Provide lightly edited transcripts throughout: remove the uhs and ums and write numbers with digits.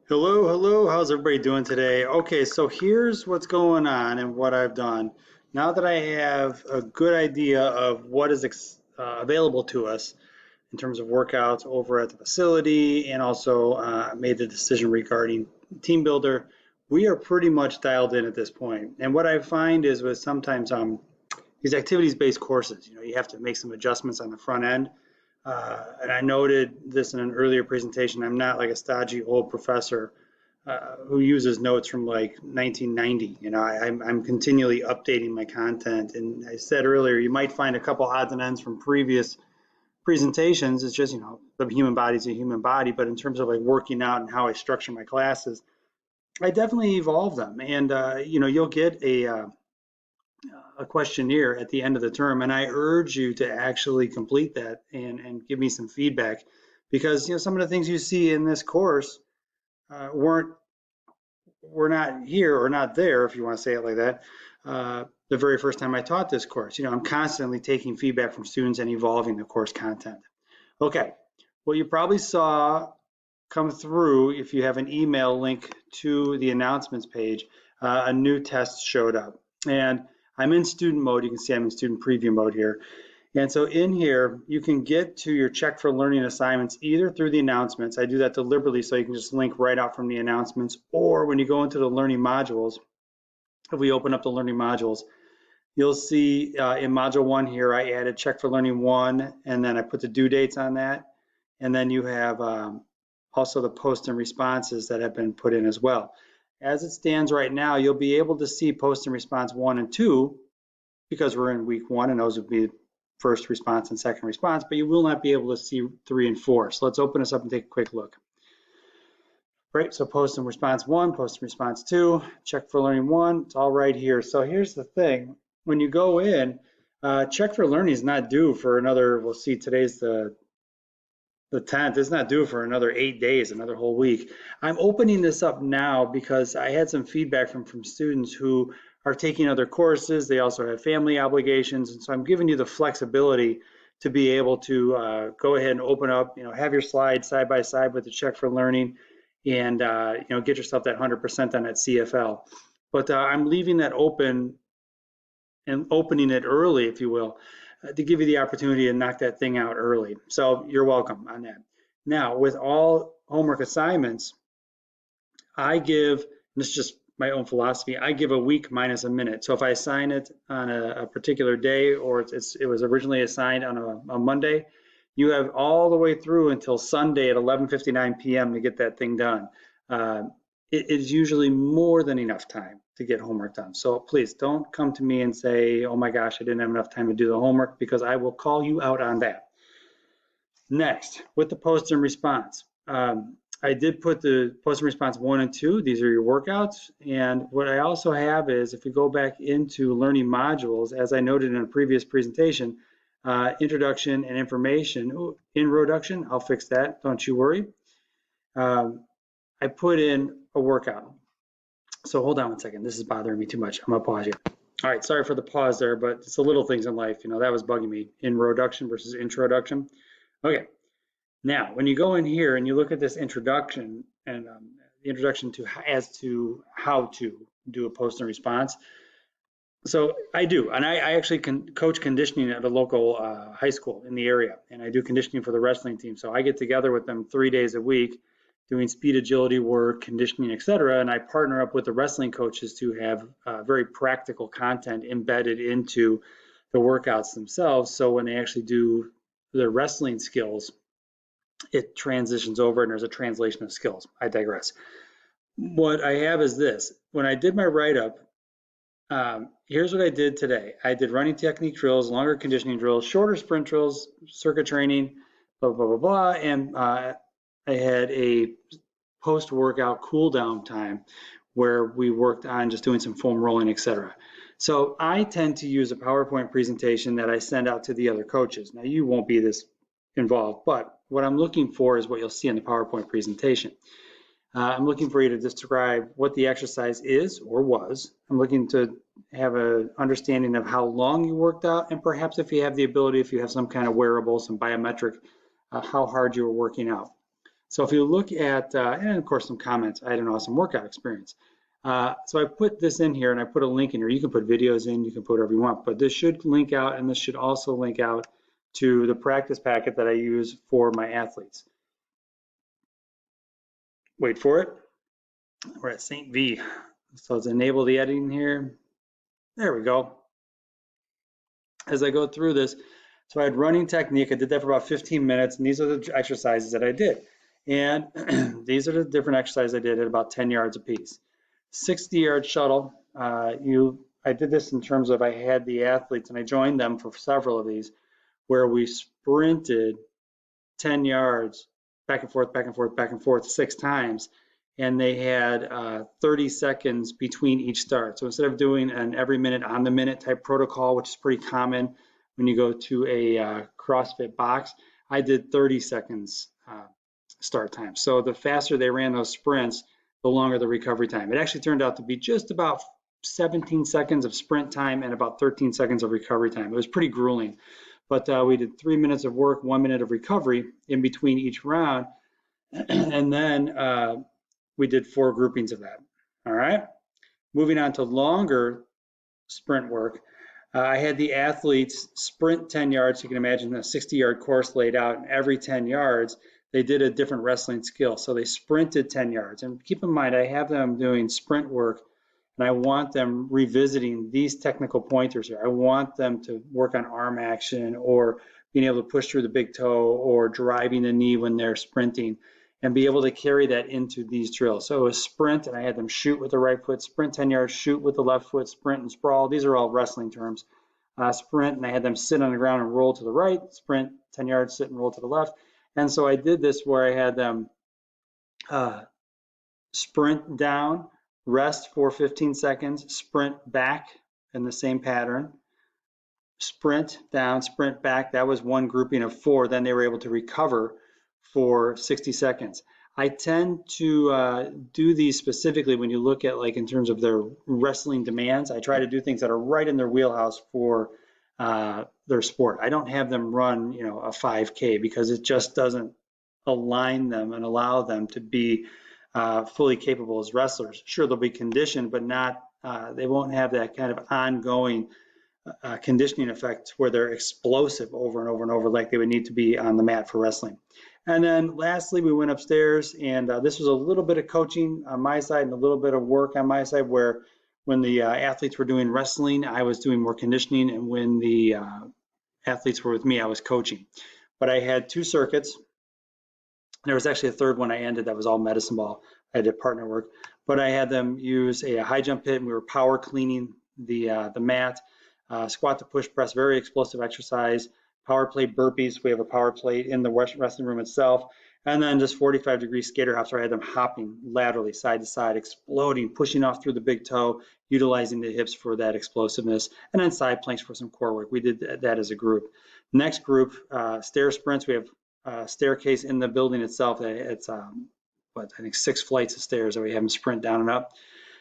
Hello, hello. How's everybody doing today? Okay, so here's what's going on and what I've done. Now that I have a good idea of what is available to us in terms of workouts over at the facility and also made the decision regarding Team Builder, we are pretty much dialed in at this point. And what I find is with sometimes these activities-based courses, you have to make some adjustments on the front end. And I noted this in an earlier presentation. I'm not like a stodgy old professor who uses notes from like 1990. I'm continually updating my content. And I said earlier, you might find a couple odds and ends from previous presentations. It's just, the human body is a human body. But in terms of like working out and how I structure my classes, I definitely evolve them. And, you'll get a questionnaire at the end of the term, and I urge you to actually complete that and give me some feedback because some of the things you see in this course were not here or not there, if you want to say it like that, the very first time I taught this course. I'm constantly taking feedback from students and evolving the course content. Okay, well, you probably saw come through if you have an email link to the announcements page, a new test showed up. And I'm in student mode. You can see I'm in student preview mode here. And so in here, you can get to your check for learning assignments either through the announcements. I do that deliberately so you can just link right out from the announcements, or when you go into the learning modules, if we open up the learning modules, you'll see in module 1 here, I added check for learning 1, and then I put the due dates on that. And then you have also the posts and responses that have been put in as well. As it stands right now, you'll be able to see post and response 1 and 2 because we're in week 1 and those would be first response and second response, but you will not be able to see 3 and 4. So let's open this up and take a quick look. Right, so post and response 1, post and response 2, check for learning 1, it's all right here. So here's the thing, when you go in, check for learning is not due for another, we'll see today's the 10th, it's not due for another 8 days, another whole week. I'm opening this up now because I had some feedback from students who are taking other courses. They also have family obligations. And so I'm giving you the flexibility to be able to go ahead and open up, have your slides side by side with the check for learning and, get yourself that 100% on that CFL. But I'm leaving that open and opening it early, if you will, to give you the opportunity to knock that thing out early. So you're welcome on that. Now, with all homework assignments, I give, and this is just my own philosophy, I give a week minus a minute. So if I assign it on a particular day, or it was originally assigned on a Monday, you have all the way through until Sunday at 11:59 p.m. to get that thing done. It is usually more than enough time to get homework done. So please don't come to me and say, oh my gosh, I didn't have enough time to do the homework, because I will call you out on that. Next, with the post and response. I did put the post and response 1 and 2. These are your workouts. And what I also have is, if we go back into learning modules, as I noted in a previous presentation, introduction and information. Ooh, introduction, I'll fix that, don't you worry. I put in a workout. So hold on one second. This is bothering me too much. I'm gonna pause you. All right, sorry for the pause there, but it's the little things in life, that was bugging me. Introduction versus introduction. Okay, now when you go in here and you look at this introduction and the introduction as to how to do a post and response. So I do, and I actually coach conditioning at a local high school in the area, and I do conditioning for the wrestling team. So I get together with them 3 days a week, doing speed, agility work, conditioning, etc. And I partner up with the wrestling coaches to have very practical content embedded into the workouts themselves. So when they actually do their wrestling skills, it transitions over and there's a translation of skills. I digress. What I have is this. When I did my write-up, here's what I did today. I did running technique drills, longer conditioning drills, shorter sprint drills, circuit training, blah, blah, blah, blah, and I had a post-workout cool-down time where we worked on just doing some foam rolling, etc. So I tend to use a PowerPoint presentation that I send out to the other coaches. Now, you won't be this involved, but what I'm looking for is what you'll see in the PowerPoint presentation. I'm looking for you to describe what the exercise is or was. I'm looking to have an understanding of how long you worked out, and perhaps if you have the ability, if you have some kind of wearable, some biometric, how hard you were working out. So if you look at, and of course some comments, I had an awesome workout experience. So I put this in here and I put a link in here. You can put videos in, you can put whatever you want, but this should link out, and this should also link out to the practice packet that I use for my athletes. Wait for it. We're at St. V. So let's enable the editing here. There we go. As I go through this, so I had running technique. I did that for about 15 minutes, and these are the exercises that I did. And these are the different exercises I did at about 10 yards apiece. 60-yard shuttle. I did this in terms of I had the athletes, and I joined them for several of these, where we sprinted 10 yards back and forth, back and forth, back and forth 6 times. And they had 30 seconds between each start. So instead of doing an every minute on the minute type protocol, which is pretty common when you go to a CrossFit box, I did 30 seconds start time. So the faster they ran those sprints, the longer the recovery time. It actually turned out to be just about 17 seconds of sprint time and about 13 seconds of recovery time. It was pretty grueling. But we did 3 minutes of work, 1 minute of recovery in between each round. And then we did 4 groupings of that. All right. Moving on to longer sprint work. I had the athletes sprint 10 yards. You can imagine a 60-yard course laid out, and every 10 yards, they did a different wrestling skill. So they sprinted 10 yards. And keep in mind, I have them doing sprint work, and I want them revisiting these technical pointers here. I want them to work on arm action or being able to push through the big toe or driving the knee when they're sprinting, and be able to carry that into these drills. So a sprint, and I had them shoot with the right foot, sprint 10 yards, shoot with the left foot, sprint and sprawl. These are all wrestling terms. Sprint, and I had them sit on the ground and roll to the right, sprint 10 yards, sit and roll to the left. And so I did this where I had them sprint down, rest for 15 seconds, sprint back in the same pattern, sprint down, sprint back. That was one grouping of 4. Then they were able to recover for 60 seconds. I tend to do these specifically when you look at, like, in terms of their wrestling demands. I try to do things that are right in their wheelhouse for their sport. I don't have them run, a 5K, because it just doesn't align them and allow them to be fully capable as wrestlers. Sure, they'll be conditioned, but not. They won't have that kind of ongoing conditioning effect where they're explosive over and over and over like they would need to be on the mat for wrestling. And then lastly, we went upstairs, and this was a little bit of coaching on my side and a little bit of work on my side, where when the athletes were doing wrestling, I was doing more conditioning, and when the athletes were with me, I was coaching. But I had 2 circuits. There was actually a third one I ended that was all medicine ball. I did partner work, but I had them use a high jump pit, and we were power cleaning the mat. Squat to push press, very explosive exercise. Power plate burpees. We have a power plate in the wrestling room itself. And then just 45-degree skater hops where I had them hopping laterally, side to side, exploding, pushing off through the big toe, utilizing the hips for that explosiveness. And then side planks for some core work. We did that as a group. Next group, stair sprints. We have a staircase in the building itself. It's, I think 6 flights of stairs that we have them sprint down and up.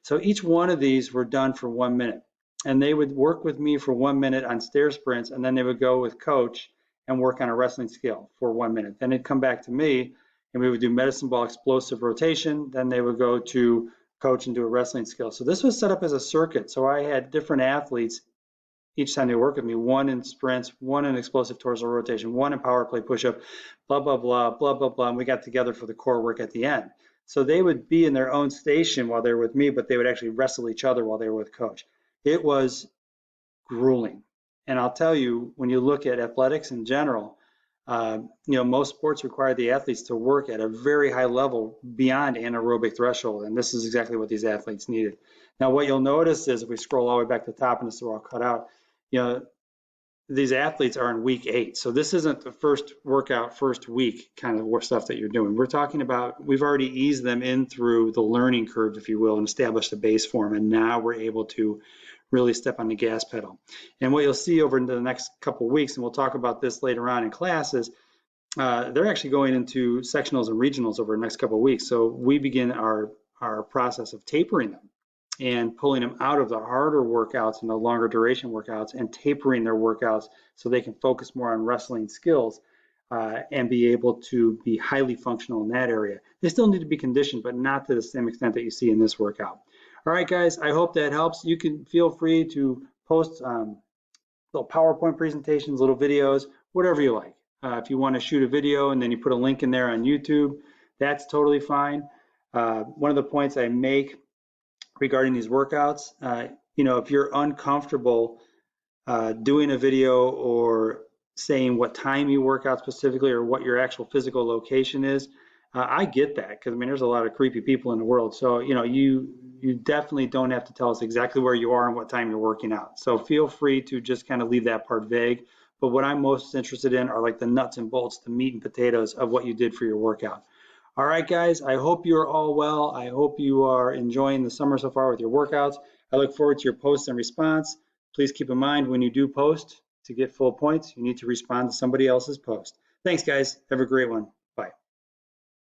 So each one of these were done for 1 minute. And they would work with me for 1 minute on stair sprints, and then they would go with coach and work on a wrestling skill for 1 minute. Then they'd come back to me, and we would do medicine ball explosive rotation. Then they would go to coach and do a wrestling skill. So this was set up as a circuit. So I had different athletes each time they work with me, 1 in sprints, 1 in explosive torso rotation, 1 in power play push-up, blah, blah, blah, blah, blah, blah. And we got together for the core work at the end. So they would be in their own station while they were with me, but they would actually wrestle each other while they were with coach. It was grueling. And I'll tell you, when you look at athletics in general, most sports require the athletes to work at a very high level beyond anaerobic threshold. And this is exactly what these athletes needed. Now, what you'll notice is if we scroll all the way back to the top, and this is all cut out, these athletes are in week 8. So this isn't the first workout, first week kind of stuff that you're doing. We're talking about, we've already eased them in through the learning curve, if you will, and established a base for them. And now we're able to really step on the gas pedal. And what you'll see over into the next couple of weeks, and we'll talk about this later on in classes, they're actually going into sectionals and regionals over the next couple of weeks. So we begin our process of tapering them and pulling them out of the harder workouts and the longer duration workouts and tapering their workouts so they can focus more on wrestling skills and be able to be highly functional in that area. They still need to be conditioned, but not to the same extent that you see in this workout. All right, guys, I hope that helps. You can feel free to post little PowerPoint presentations, little videos, whatever you like. If you want to shoot a video and then you put a link in there on YouTube, that's totally fine. One of the points I make regarding these workouts, if you're uncomfortable doing a video or saying what time you work out specifically or what your actual physical location is, I get that, because I mean there's a lot of creepy people in the world. So you definitely don't have to tell us exactly where you are and what time you're working out. So feel free to just kind of leave that part vague. But what I'm most interested in are like the nuts and bolts, the meat and potatoes of what you did for your workout. All right, guys, I hope you're all well. I hope you are enjoying the summer so far with your workouts. I look forward to your posts and response. Please keep in mind when you do post, to get full points, you need to respond to somebody else's post. Thanks, guys. Have a great one.